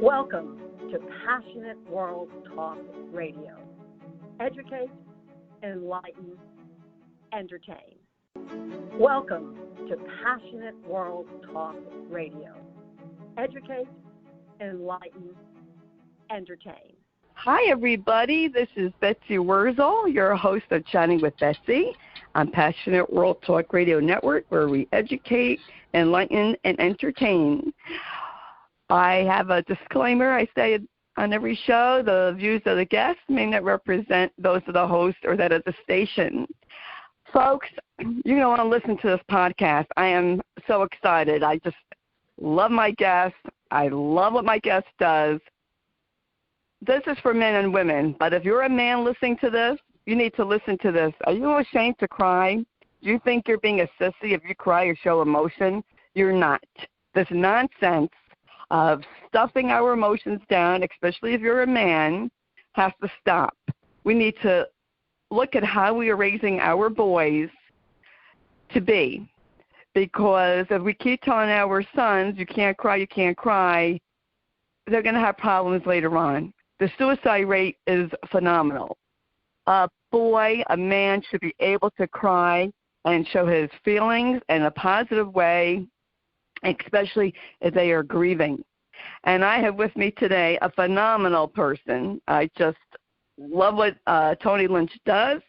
Welcome to Passionate World Talk Radio. Educate, enlighten, entertain. Welcome to Passionate World Talk Radio. Educate, enlighten, entertain. Hi, everybody. This is Betsy Wurzel, your host of Chatting with Betsy on Passionate World Talk Radio Network, where we educate, enlighten, and entertain. I have a disclaimer. I say on every show, the views of the guests may not represent those of the host or that of the station. Folks, you're going to want to listen to this podcast. I am so excited. I just love my guest. I love what my guest does. This is for men and women, but if you're a man listening to this, you need to listen to this. Are you ashamed to cry? Do you think you're being a sissy if you cry or show emotion? You're not. This nonsense of stuffing our emotions down, especially if you're a man, has to stop. We need to look at how we are raising our boys to be. Because if we keep telling our sons, you can't cry, they're going to have problems later on. The suicide rate is phenomenal. A boy, a man, should be able to cry and show his feelings in a positive way, especially if they are grieving. And I have with me today a phenomenal person. I just love what Tony Lynch does.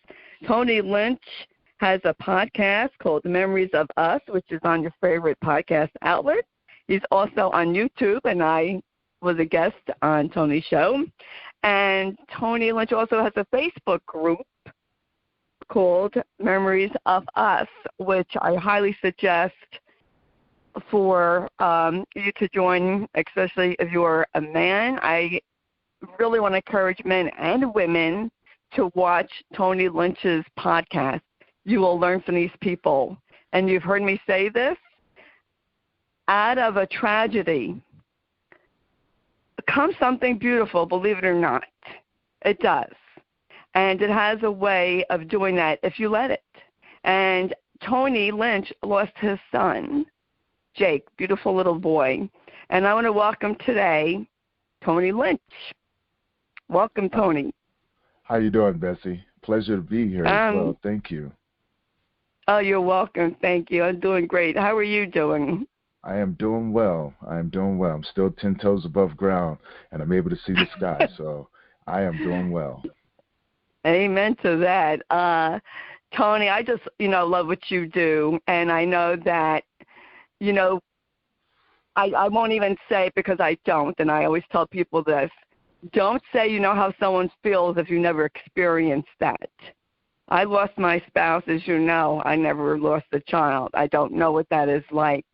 Tony Lynch has a podcast called Memories of Us, which is on your favorite podcast outlet. He's also on YouTube, and I was a guest on Tony's show. And Tony Lynch also has a Facebook group called Memories of Us, which I highly suggest for you to join, especially if you're a man. I really want to encourage men and women to watch Tony Lynch's podcast. You will learn from these people. And you've heard me say this, out of a tragedy comes something beautiful, believe it or not. It does. And it has a way of doing that if you let it. And Tony Lynch lost his son, Jake, beautiful little boy. And I want to welcome today Tony Lynch. Welcome, Tony. How you doing, Bessie? Pleasure to be here as well. Thank you. Oh, you're welcome. Thank you. I'm doing great. How are you doing? I am doing well. I'm still 10 toes above ground, and I'm able to see the sky, so I am doing well. Amen to that. Tony, I just, love what you do, and I know that, I won't even say it because I don't, and I always tell people this. Don't say you know how someone feels if you never experienced that. I lost my spouse, as you know. I never lost a child. I don't know what that is like.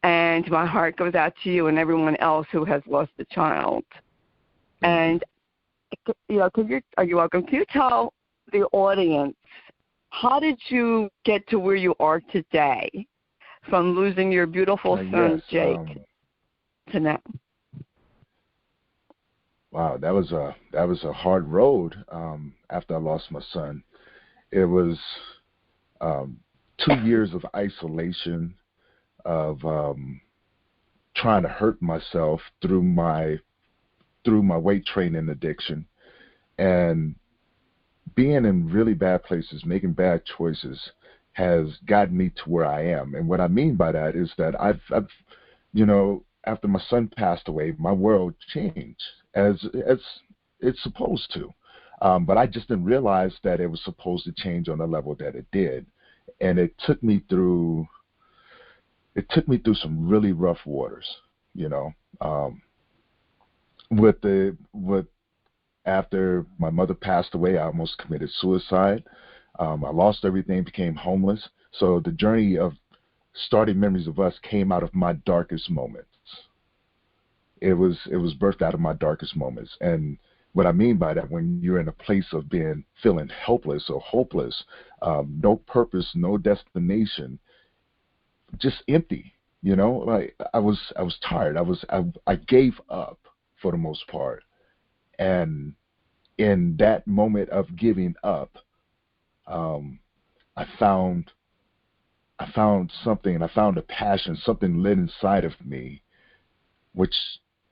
And my heart goes out to you and everyone else who has lost a child. And, are you welcome? Can you tell the audience, how did you get to where you are today from losing your beautiful son, Jake, to now? Wow, that was a hard road after I lost my son. It was 2 years of isolation, of trying to hurt myself through my weight training addiction, and being in really bad places, making bad choices, has gotten me to where I am. And what I mean by that is that I've after my son passed away, my world changed as it's supposed to. But I just didn't realize that it was supposed to change on the level that it did. And it took me through some really rough waters, after my mother passed away, I almost committed suicide. I lost everything, became homeless. So the journey of starting Memories of Us came out of my darkest moments. It was birthed out of my darkest moments. And what I mean by that, when you're in a place of feeling helpless or hopeless, no purpose, no destination, just empty, like I was tired. I gave up for the most part. And in that moment of giving up, I found something, and I found a passion, something lit inside of me, which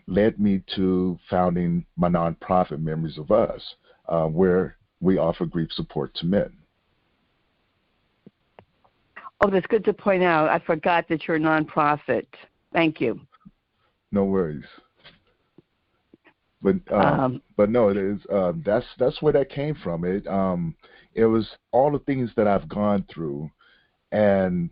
led me to founding my nonprofit, Memories of Us, where we offer grief support to men. Oh, that's good to point out. I forgot that you're a nonprofit. Thank you. No worries. But no, it is. That's where that came from. It was all the things that I've gone through, and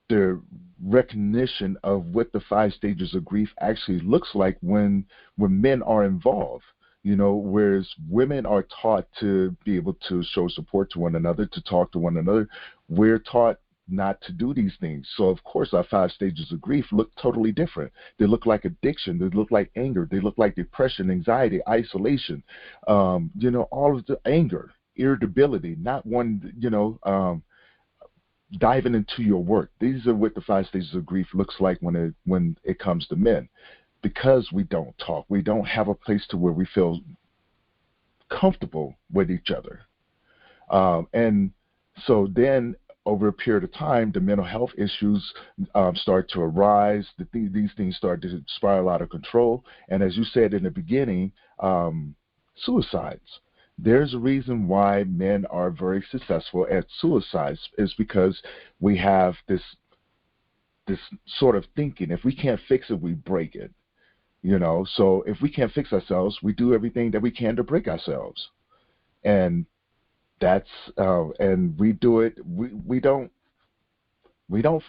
the recognition of what the 5 stages of grief actually looks like when men are involved. Whereas women are taught to be able to show support to one another, to talk to one another, we're taught not to do these things. So of course our 5 stages of grief look totally different. They look like addiction, they look like anger, they look like depression, anxiety, isolation, all of the anger, irritability, not one, diving into your work. These are what the 5 stages of grief looks like when it comes to men. Because we don't talk, we don't have a place to where we feel comfortable with each other. And so then over a period of time, the mental health issues start to arise. These things start to spiral out of control. And as you said in the beginning, suicides. There's a reason why men are very successful at suicides, is because we have this sort of thinking, if we can't fix it, we break it. So if we can't fix ourselves, we do everything that we can to break ourselves. And that's and we do it. We don't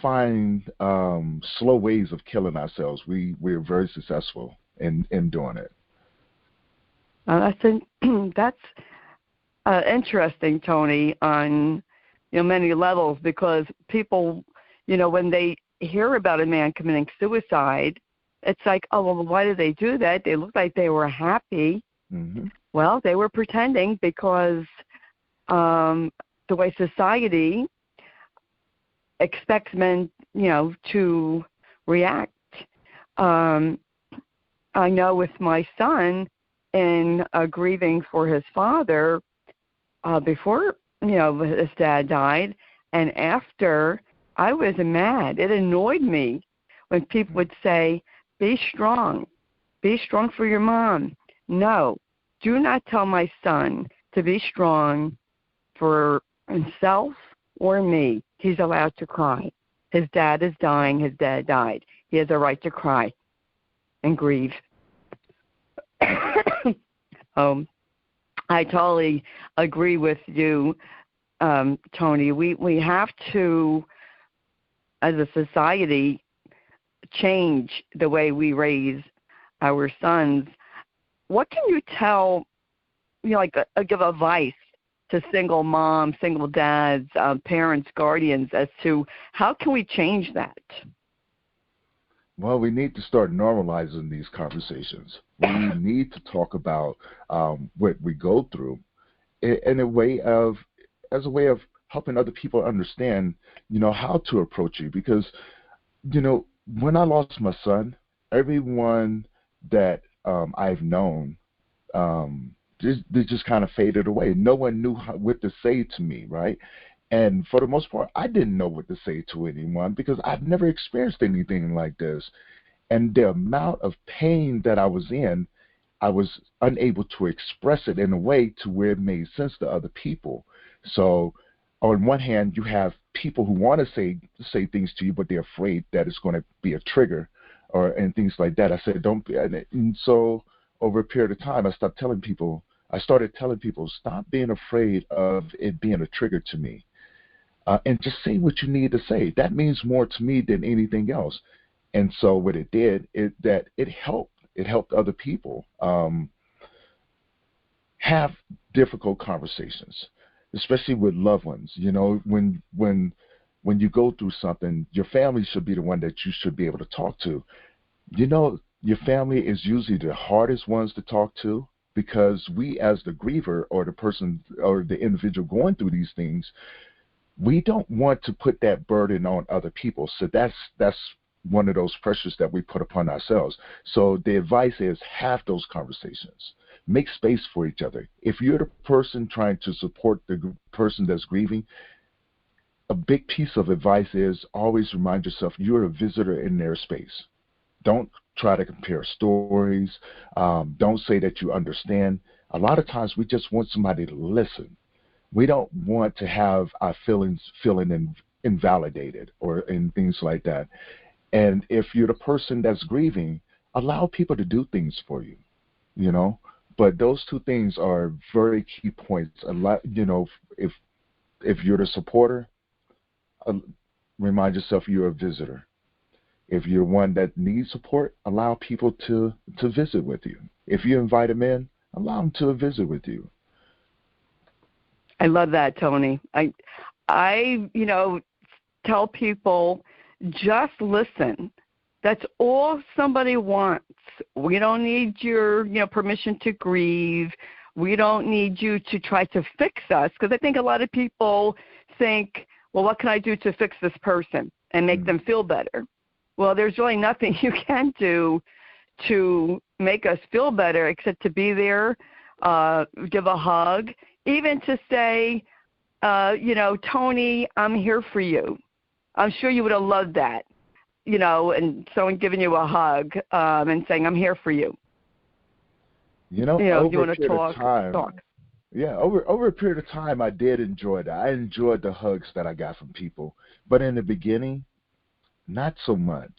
find slow ways of killing ourselves. We're very successful in doing it. I think that's interesting, Tony, on many levels, because people, when they hear about a man committing suicide, it's like, oh, well, why did they do that? They looked like they were happy. Mm-hmm. Well, they were pretending because the way society expects men, to react. I know with my son, in grieving for his father, before, his dad died, and after, I was mad. It annoyed me when people would say, be strong for your mom. No, do not tell my son to be strong for himself or me. He's allowed to cry. His dad is dying. His dad died. He has a right to cry and grieve. I totally agree with you, Tony. We have to, as a society, change the way we raise our sons. What can you tell, give advice to single moms, single dads, parents, guardians, as to how can we change that? Well, we need to start normalizing these conversations. We need to talk about what we go through as a way of helping other people understand, how to approach you. Because, when I lost my son, everyone that I've known, they just kind of faded away. No one knew what to say to me, right? And for the most part, I didn't know what to say to anyone because I've never experienced anything like this. And the amount of pain that I was in, I was unable to express it in a way to where it made sense to other people. So on one hand, you have people who want to say things to you, but they're afraid that it's going to be a trigger and things like that. I said, don't be. And so over a period of time, I started telling people, stop being afraid of it being a trigger to me. And just say what you need to say. That means more to me than anything else. And so what it did is that it helped. It helped other people have difficult conversations, especially with loved ones. When you go through something, your family should be the one that you should be able to talk to. Your family is usually the hardest ones to talk to, because we, as the griever or the person or the individual going through these things, we don't want to put that burden on other people. So that's one of those pressures that we put upon ourselves. So the advice is, have those conversations. Make space for each other. If you're the person trying to support the person that's grieving, a big piece of advice is always remind yourself you're a visitor in their space. Don't try to compare stories. Don't say that you understand. A lot of times we just want somebody to listen. We don't want to have our feeling invalidated or in things like that. And if you're the person that's grieving, allow people to do things for you, you know. But those two things are very key points. A lot, you know, if you're the supporter, remind yourself you're a visitor. If you're one that needs support, allow people to visit with you. If you invite them in, allow them to visit with you. I love that, Tony. I tell people, just listen. That's all somebody wants. We don't need your, permission to grieve. We don't need you to try to fix us, because I think a lot of people think, well, what can I do to fix this person and make them feel better? Well, there's really nothing you can do to make us feel better except to be there, give a hug, even to say, Tony, I'm here for you. I'm sure you would have loved that, and someone giving you a hug and saying, I'm here for you. Over you want a to talk. Yeah, over a period of time, I did enjoy that. I enjoyed the hugs that I got from people. But in the beginning, not so much.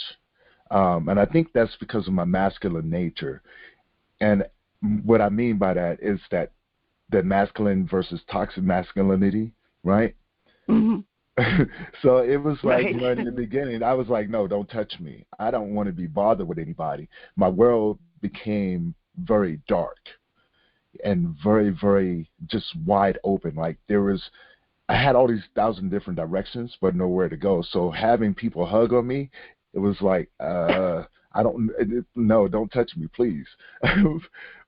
And I think that's because of my masculine nature. And what I mean by that is that the masculine versus toxic masculinity, right? Mm-hmm. So it was like, right. In the beginning, I was like, no, don't touch me. I don't want to be bothered with anybody. My world became very dark and very, very just wide open. Like I had all these 1,000 different directions, but nowhere to go. So having people hug on me, it was like, don't touch me, please.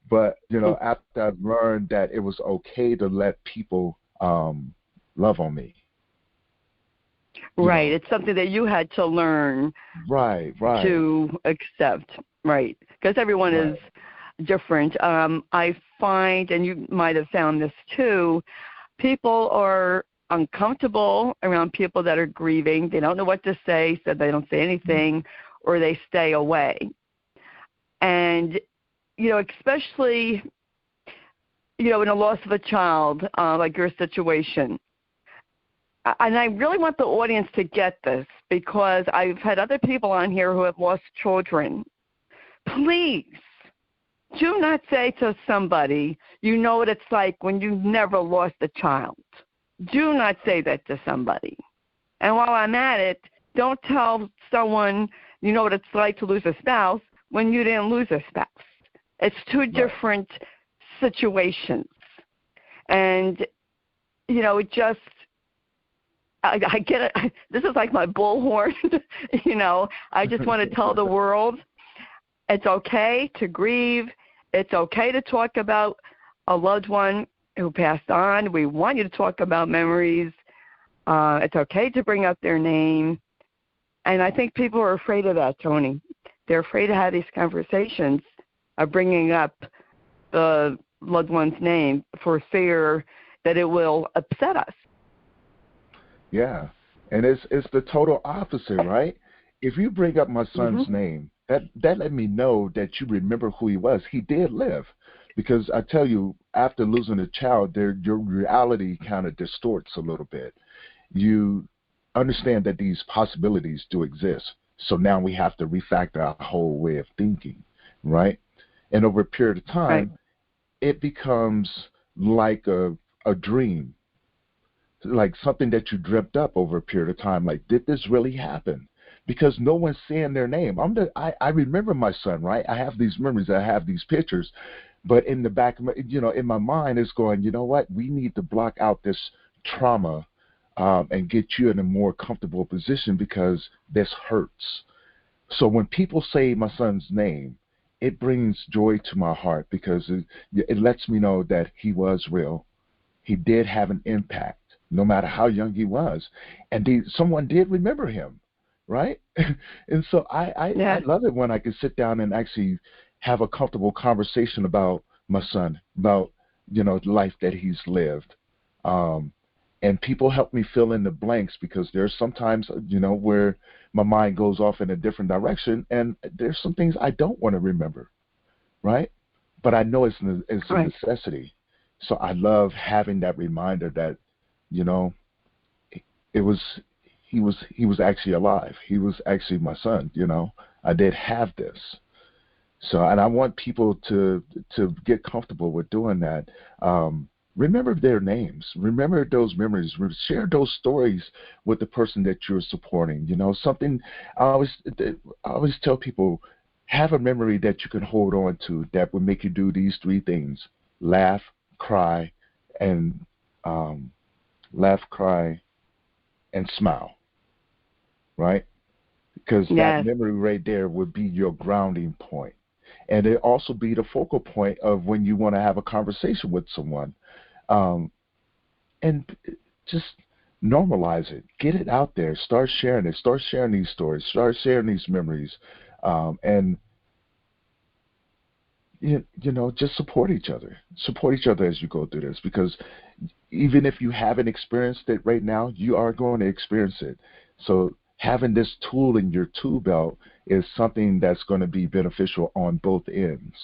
But, after I learned that it was okay to let people love on me. Right. It's something that you had to learn right. to accept. Right. Because everyone is different. I find, and you might have found this too, people are uncomfortable around people that are grieving. They don't know what to say, so they don't say anything, or they stay away. And, especially, in a loss of a child, like your situation. And I really want the audience to get this, because I've had other people on here who have lost children. Please do not say to somebody, you know what it's like when you've never lost a child. Do not say that to somebody. And while I'm at it, don't tell someone you know what it's like to lose a spouse when you didn't lose a spouse. It's two different situations. And, it just, I get it. This is like my bullhorn. I just want to tell the world it's okay to grieve. It's okay to talk about a loved one who passed on. We want you to talk about memories. It's okay to bring up their name. And I think people are afraid of that, Tony. They're afraid to have these conversations of bringing up the loved one's name for fear that it will upset us. Yeah, and it's the total opposite, right? If you bring up my son's name, that let me know that you remember who he was. He did live, because I tell you, after losing a child, your reality kind of distorts a little bit. You understand that these possibilities do exist, so now we have to refactor our whole way of thinking, right? And over a period of time, it becomes like a dream. Like something that you dreamt up over a period of time. Like, did this really happen? Because no one's saying their name. I remember my son, right? I have these memories. I have these pictures. But in the back of my, in my mind, it's going, you know what? We need to block out this trauma and get you in a more comfortable position, because this hurts. So when people say my son's name, it brings joy to my heart, because it lets me know that he was real. He did have an impact, no matter how young he was. And someone did remember him, right? And so I love it when I can sit down and actually have a comfortable conversation about my son, about, the life that he's lived. And people help me fill in the blanks because there's sometimes, where my mind goes off in a different direction, and there's some things I don't want to remember, right? But I know it's a Right. necessity. So I love having that reminder that, he was actually alive. He was actually my son. I did have this. So, and I want people to get comfortable with doing that. Remember their names. Remember those memories. Share those stories with the person that you're supporting. Something I always tell people, have a memory that you can hold on to that would make you do these three things: laugh, cry, and smile. Right? Because that memory right there would be your grounding point. And it also be the focal point of when you want to have a conversation with someone. And just normalize it. Get it out there. Start sharing it. Start sharing these stories. Start sharing these memories. And, just support each other. Support each other as you go through this. Because even if you haven't experienced it right now, you are going to experience it. So having this tool in your tool belt is something that's going to be beneficial on both ends.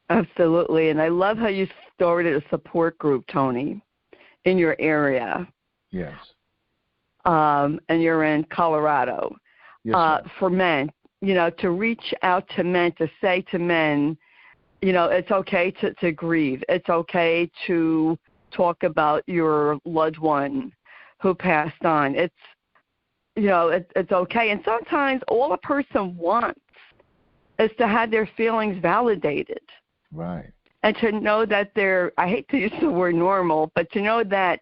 Absolutely. And I love how you started a support group, Tony, in your area. Yes. And you're in Colorado. Yes, for men, to reach out to men, to say to men, it's okay to grieve. It's okay to talk about your loved one who passed on. It's okay. And sometimes all a person wants is to have their feelings validated. Right. And to know that I hate to use the word normal, but to know that,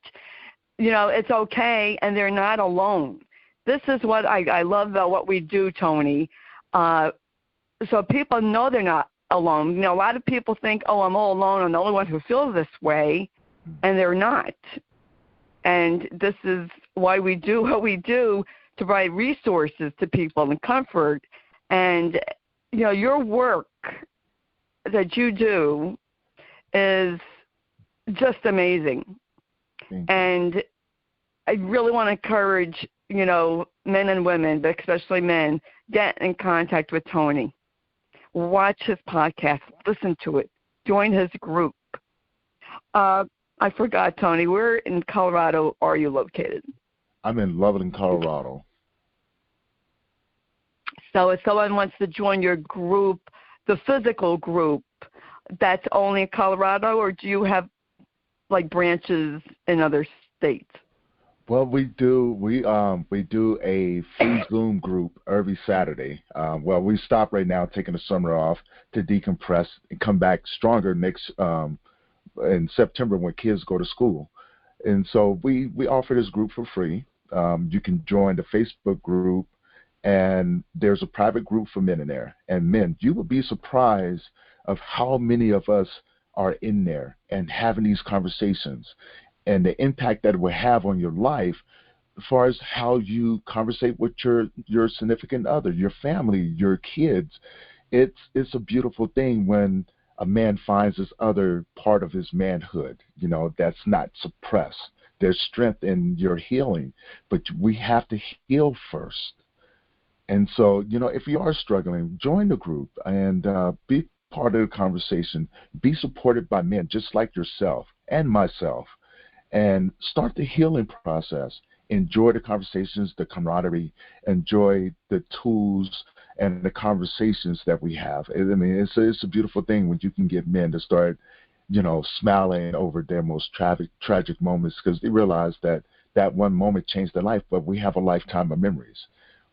it's okay and they're not alone. This is what I love about what we do, Tony. So people know they're not alone. A lot of people think, oh, I'm all alone. I'm the only one who feels this way. And they're not. And this is why we do what we do, to provide resources to people and comfort. And, your work that you do is just amazing. And I really want to encourage, men and women, but especially men, get in contact with Tony. Watch his podcast. Listen to it. Join his group. I forgot, Tony, where in Colorado are you located? I'm in Loveland, Colorado. So if someone wants to join your group, the physical group, that's only in Colorado, or do you have branches in other states? Well, we do a free Zoom group every Saturday. We stop right now, taking the summer off to decompress and come back stronger next in September when kids go to school. And so we offer this group for free. You can join the Facebook group, and there's a private group for men in there. And men, you would be surprised of how many of us are in there and having these conversations, and the impact that it will have on your life as far as how you conversate with your significant other, your family, your kids. It's a beautiful thing when a man finds this other part of his manhood, that's not suppressed. There's strength in your healing, but we have to heal first. And so, if you are struggling, join the group and be part of the conversation. Be supported by men just like yourself and myself, and start the healing process. Enjoy the conversations, the camaraderie, enjoy the tools and the conversations that we have. I mean, it's a beautiful thing when you can get men to start, smiling over their most tragic moments, because they realize that one moment changed their life, but we have a lifetime of memories.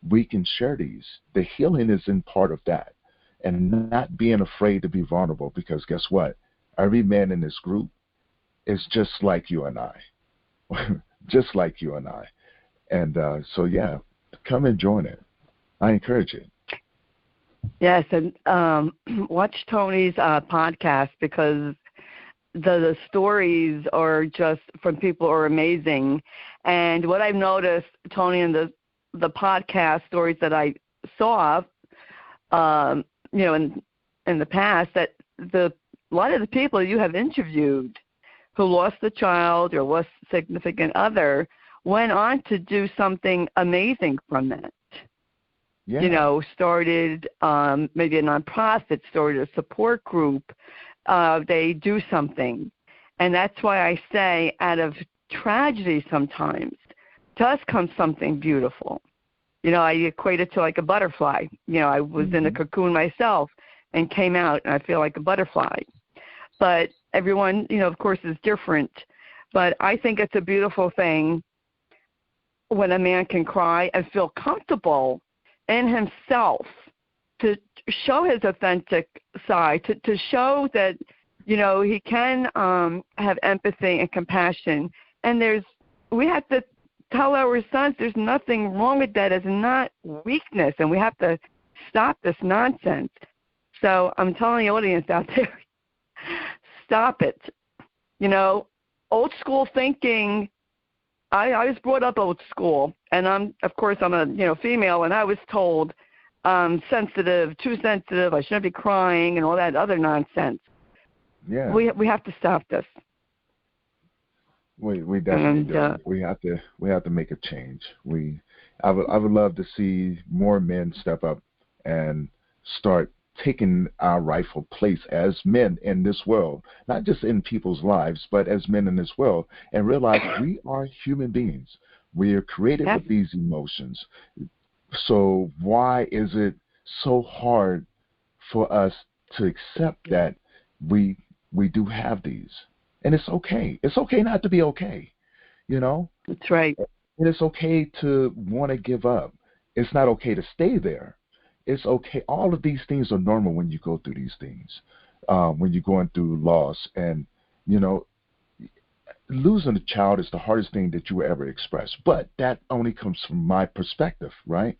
We can share these. The healing is in part of that, and not being afraid to be vulnerable, because guess what? Every man in this group is just like you and I. Just like you and I. And so, yeah, come and join it. I encourage it. Yes, and watch Tony's podcast, because the stories are just from people are amazing. And what I've noticed, Tony, in the podcast stories that I saw, in the past, that a lot of the people you have interviewed who lost a child or lost a significant other went on to do something amazing from that. Yeah. You know, started maybe a nonprofit, started a support group. They do something. And that's why I say out of tragedy sometimes does come something beautiful. You know, I equate it to like a butterfly. You know, I was in a cocoon myself and came out, and I feel like a butterfly. But everyone, you know, of course, is different. But I think it's a beautiful thing when a man can cry and feel comfortable in himself to show his authentic side, to show that, you know, he can have empathy and compassion. And we have to tell our sons there's nothing wrong with that. It's not weakness, and we have to stop this nonsense. So I'm telling the audience out there, stop it. You know, old school thinking, I was brought up old school, and I'm a female, and I was told sensitive, too sensitive, I shouldn't be crying, and all that other nonsense. Yeah. We have to stop this. We definitely do. We have to make a change. I would love to see more men step up and start taking our rightful place as men in this world, not just in people's lives, but as men in this world, and realize we are human beings. We are created with these emotions. So why is it so hard for us to accept that we do have these? And it's okay. It's okay not to be okay, you know? That's right. And it's okay to want to give up. It's not okay to stay there. It's okay. All of these things are normal when you go through these things, when you're going through loss. And, you know, losing a child is the hardest thing that you will ever express. But that only comes from my perspective, right?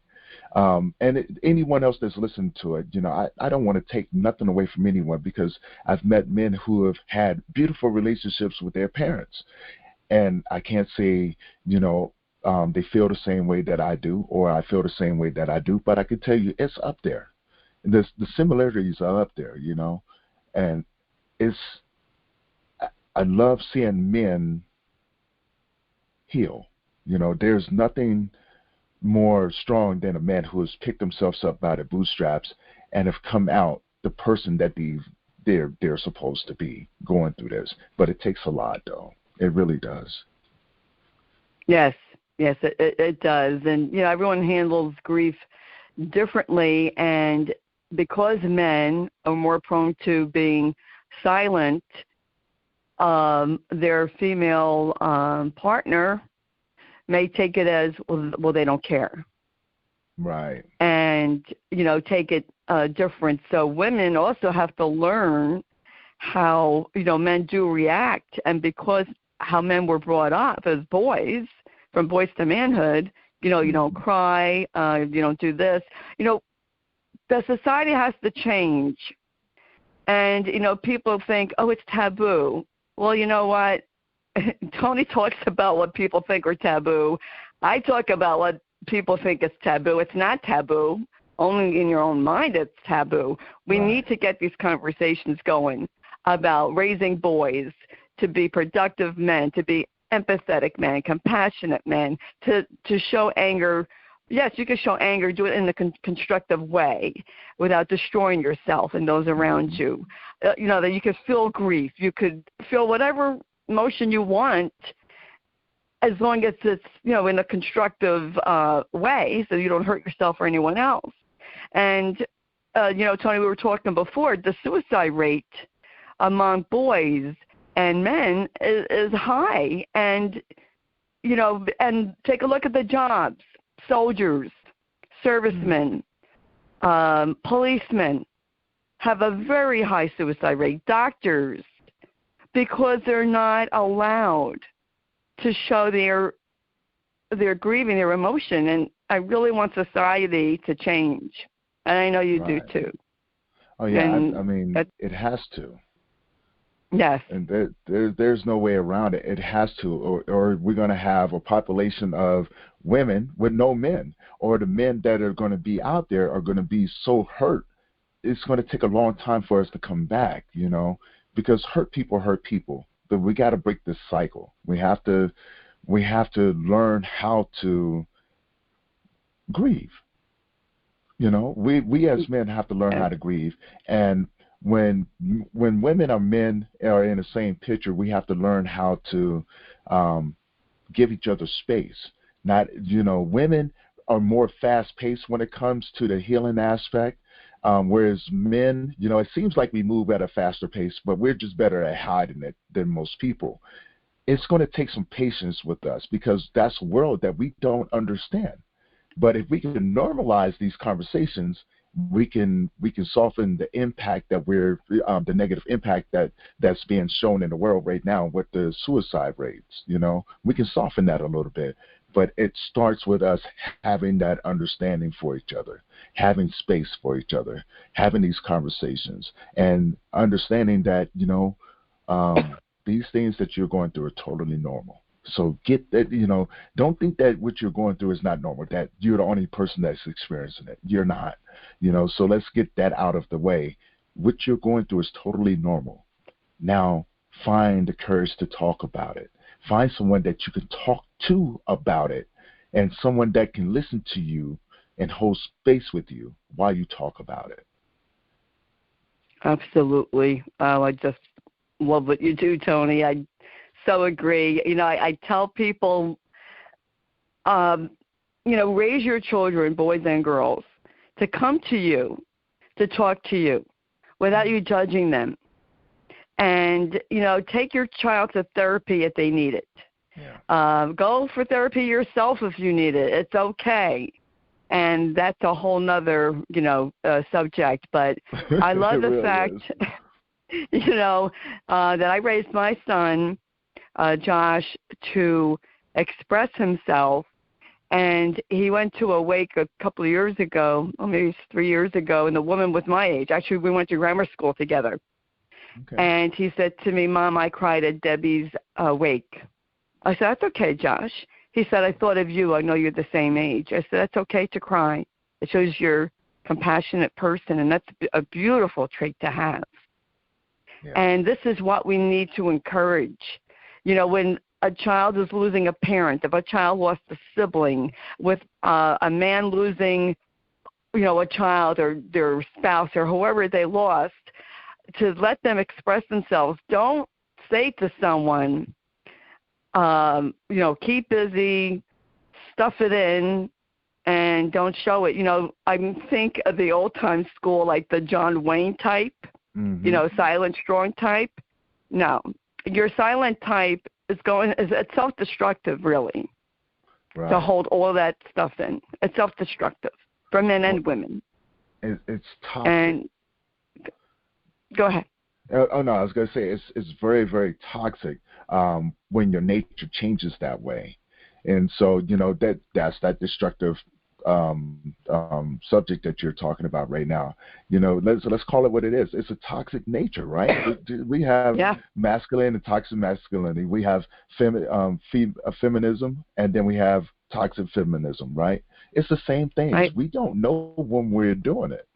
Anyone else that's listening to it, you know, I don't want to take nothing away from anyone, because I've met men who have had beautiful relationships with their parents. And I can't say, you know, they feel the same way that I do, or I feel the same way that I do, but I can tell you it's up there. The similarities are up there, you know, and I love seeing men heal. You know, there's nothing more strong than a man who has picked themselves up by the bootstraps and have come out the person that they're supposed to be going through this. But it takes a lot, though. It really does. Yes, it does. And, you know, everyone handles grief differently, and because men are more prone to being silent, their female partner may take it as, well, they don't care. Right. And, you know, take it different. So women also have to learn how, you know, men do react. And because how men were brought up as boys, from boys to manhood, you know, you don't cry, you don't do this. You know, the society has to change. And, you know, people think, oh, it's taboo. Well, you know what? Tony talks about what people think are taboo. I talk about what people think is taboo. It's not taboo. Only in your own mind it's taboo. We need to get these conversations going about raising boys to be productive men, to be empathetic men, compassionate men, to show anger. Yes, you can show anger, do it in a constructive way without destroying yourself and those around you. You know, that you could feel grief. You could feel whatever emotion you want, as long as it's, you know, in a constructive way, so you don't hurt yourself or anyone else. And, you know, Tony, we were talking before, the suicide rate among boys and men is high. And, you know, and take a look at the jobs. Soldiers, servicemen, policemen have a very high suicide rate. Doctors, because they're not allowed to show their grieving, their emotion. And I really want society to change. And I know you do too. Oh, yeah. I mean, it has to. Yes. And there's no way around it. It has to, or we're going to have a population of women with no men, or the men that are going to be out there are going to be so hurt. It's going to take a long time for us to come back, you know, because hurt people hurt people. we got to break this cycle. We have to learn how to grieve. We as men have to learn how to grieve. And when women or men are in the same picture, we have to learn how to give each other space. Not, women are more fast-paced when it comes to the healing aspect, whereas men, it seems like we move at a faster pace, but we're just better at hiding it than most people. It's going to take some patience with us because that's a world that we don't understand. But if we can normalize these conversations, we can soften the impact that the negative impact that's being shown in the world right now with the suicide rates. We can soften that a little bit, but it starts with us having that understanding for each other, having space for each other, having these conversations, and understanding that these things that you're going through are totally normal. So get that, don't think that what you're going through is not normal, that you're the only person that's experiencing it. You're not, so let's get that out of the way. What you're going through is totally normal. Now, find the courage to talk about it. Find someone that you can talk to about it and someone that can listen to you and hold space with you while you talk about it. Absolutely. I just love what you do, Tony. I so agree. I tell people, raise your children, boys and girls, to come to you, to talk to you, without you judging them. And, take your child to therapy if they need it. Yeah. Go for therapy yourself if you need it. It's okay. And that's a whole nother, subject. But I love the fact, that I raised my son, Josh, to express himself, and he went to a wake a couple of years ago, or maybe 3 years ago, and the woman was my age. Actually, we went to grammar school together. Okay. And he said to me, "Mom, I cried at Debbie's wake." I said, "That's okay, Josh." He said, "I thought of you. I know you're the same age." I said, "That's okay to cry. It shows you're a compassionate person, and that's a beautiful trait to have." Yeah. And this is what we need to encourage. When a child is losing a parent, if a child lost a sibling, with a man losing, a child or their spouse or whoever they lost, to let them express themselves. Don't say to someone, keep busy, stuff it in, and don't show it. I think of the old-time school, like the John Wayne type, silent, strong type. No. Your silent type it's self-destructive, really, right, to hold all that stuff in. It's self-destructive for men and women. It's toxic. And go ahead. Oh no, I was going to say it's very, very toxic when your nature changes that way, and so that's that destructive subject that you're talking about right now. Let's call it what it is. It's a toxic nature, right? We have masculine and toxic masculinity. We have feminism, and then we have toxic feminism, right? It's the same thing. Right. We don't know when we're doing it.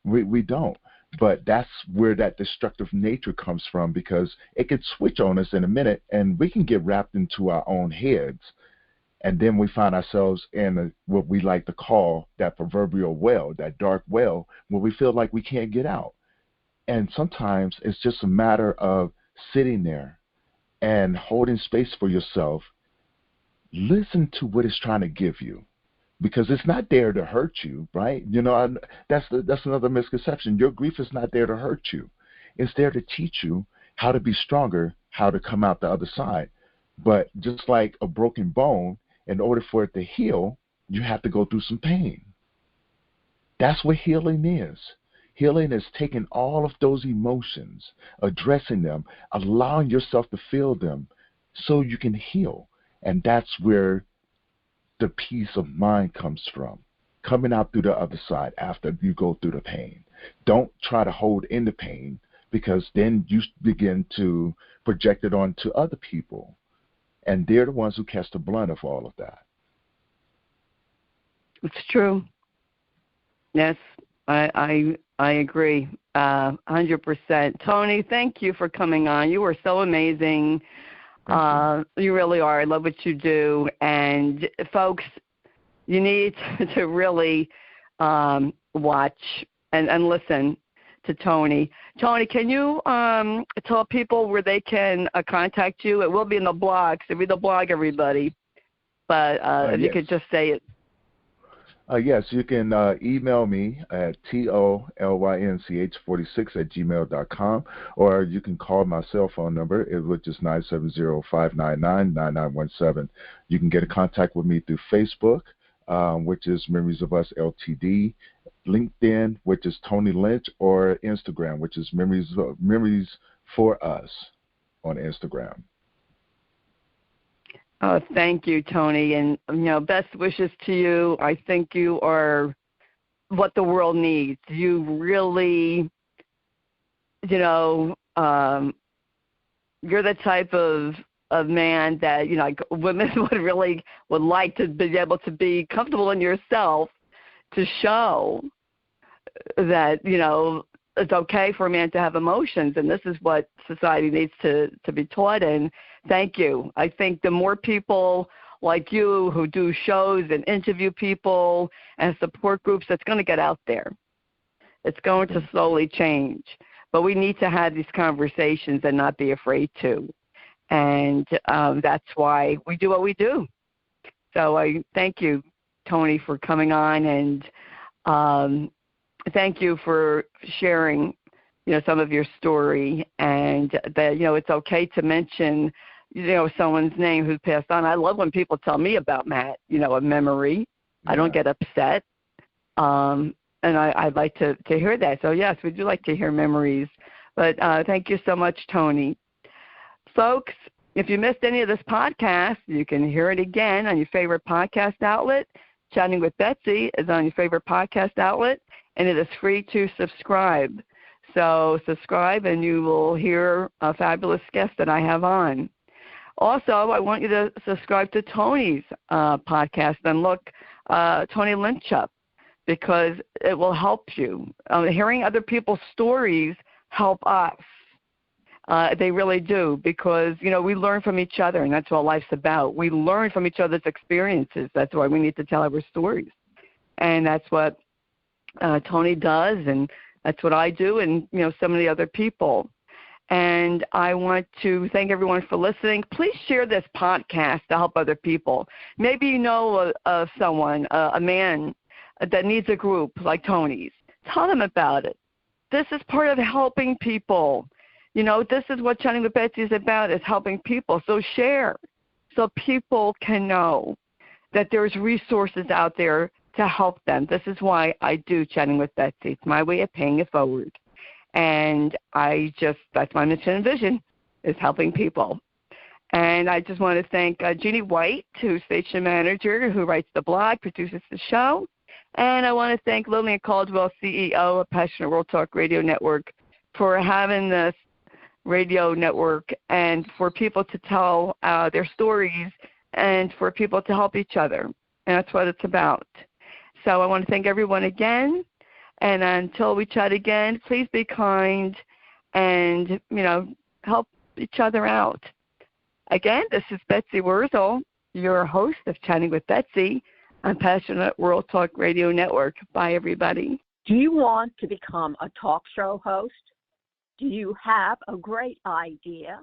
We don't. But that's where that destructive nature comes from, because it could switch on us in a minute, and we can get wrapped into our own heads. And then we find ourselves in what we like to call that proverbial well, that dark well, where we feel like we can't get out. And sometimes it's just a matter of sitting there and holding space for yourself. Listen to what it's trying to give you, because it's not there to hurt you, right? That's another misconception. Your grief is not there to hurt you. It's there to teach you how to be stronger, how to come out the other side. But just like a broken bone, in order for it to heal, you have to go through some pain. That's what healing is. Healing is taking all of those emotions, addressing them, allowing yourself to feel them so you can heal. And that's where the peace of mind comes from, coming out through the other side after you go through the pain. Don't try to hold in the pain, because then you begin to project it onto other people. And they're the ones who catch the blunt of all of that. It's true. Yes, I I agree, 100%. Tony, thank you for coming on. You are so amazing. You really are. I love what you do. And, folks, you need to really watch and listen to Tony. Tony, can you tell people where they can contact you? It will be in the blog, so read the blog, everybody. But if you could just say it. Yes, you can email me at tolynch46@gmail.com, or you can call my cell phone number, which is 970-599-9917. You can get in contact with me through Facebook, which is Memories of Us LTD, LinkedIn, which is Tony Lynch, or Instagram, which is Memories for Us on Instagram. Oh, thank you, Tony, and best wishes to you. I think you are what the world needs. You really, you're the type of man that like women would like to be able to be comfortable in yourself, to show that it's okay for a man to have emotions, and this is what society needs to be taught. And thank you. I think the more people like you who do shows and interview people and support groups, it's going to get out there. It's going to slowly change. But we need to have these conversations and not be afraid to. And that's why we do what we do. So I thank you, Tony, for coming on, and thank you for sharing, some of your story, and that, it's okay to mention, someone's name who passed on. I love when people tell me about Matt, a memory. Yeah. I don't get upset. And I'd like to hear that. So, yes, we do like to hear memories. But thank you so much, Tony. Folks, if you missed any of this podcast, you can hear it again on your favorite podcast outlet. Chatting with Betsy is on your favorite podcast outlet, and it is free to subscribe. So subscribe, and you will hear a fabulous guest that I have on. Also, I want you to subscribe to Tony's podcast and look Tony Lynch up, because it will help you. Hearing other people's stories help us. They really do, because, we learn from each other, and that's what life's about. We learn from each other's experiences. That's why we need to tell our stories. And that's what Tony does, and that's what I do, and, so many other people. And I want to thank everyone for listening. Please share this podcast to help other people. Maybe you know of someone, a man, that needs a group like Tony's. Tell them about it. This is part of helping people. This is what Chatting with Betsy is about, is helping people. So share, so people can know that there's resources out there to help them. This is why I do Chatting with Betsy. It's my way of paying it forward. And that's my mission and vision, is helping people. And I just want to thank Jeannie White, who's station manager, who writes the blog, produces the show. And I want to thank Lillian Caldwell, CEO of Passionate World Talk Radio Network, for having this radio network and for people to tell their stories and for people to help each other. And that's what it's about. So I want to thank everyone again. And until we chat again, please be kind and, help each other out. Again, this is Betsy Wurzel, your host of Chatting with Betsy on Passionate World Talk Radio Network. Bye, everybody. Do you want to become a talk show host? Do you have a great idea?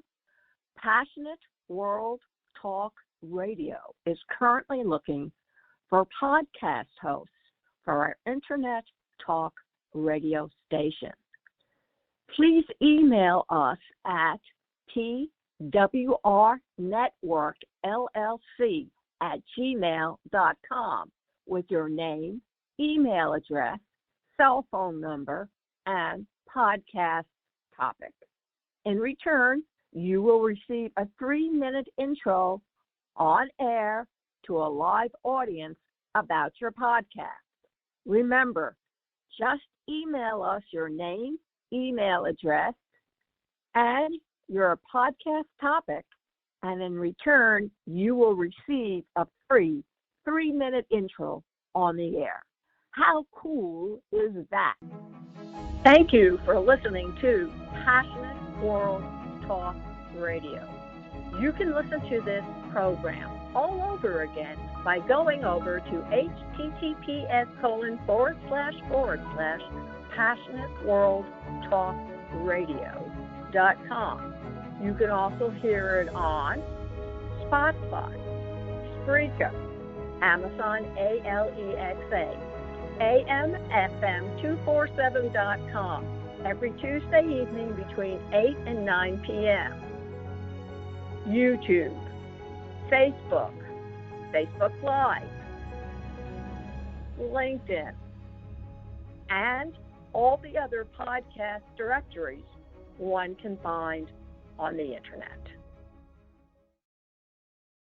Passionate World Talk Radio is currently looking for podcast hosts for our Internet Talk radio station. Please email us at twrnetworkllc@gmail.com with your name, email address, cell phone number, and podcast topic. In return, you will receive a 3-minute intro on air to a live audience about your podcast. Remember, just email us your name, email address, and your podcast topic, and in return, you will receive a free 3-minute intro on the air. How cool is that? Thank you for listening to Passionate World Talk Radio. You can listen to this program all over again by going over to https://passionateworldtalkradio.com. You can also hear it on Spotify, Spreaker, Amazon Alexa, AMFM247.com every Tuesday evening between 8 and 9 p.m. YouTube, Facebook Live, LinkedIn, and all the other podcast directories one can find on the Internet.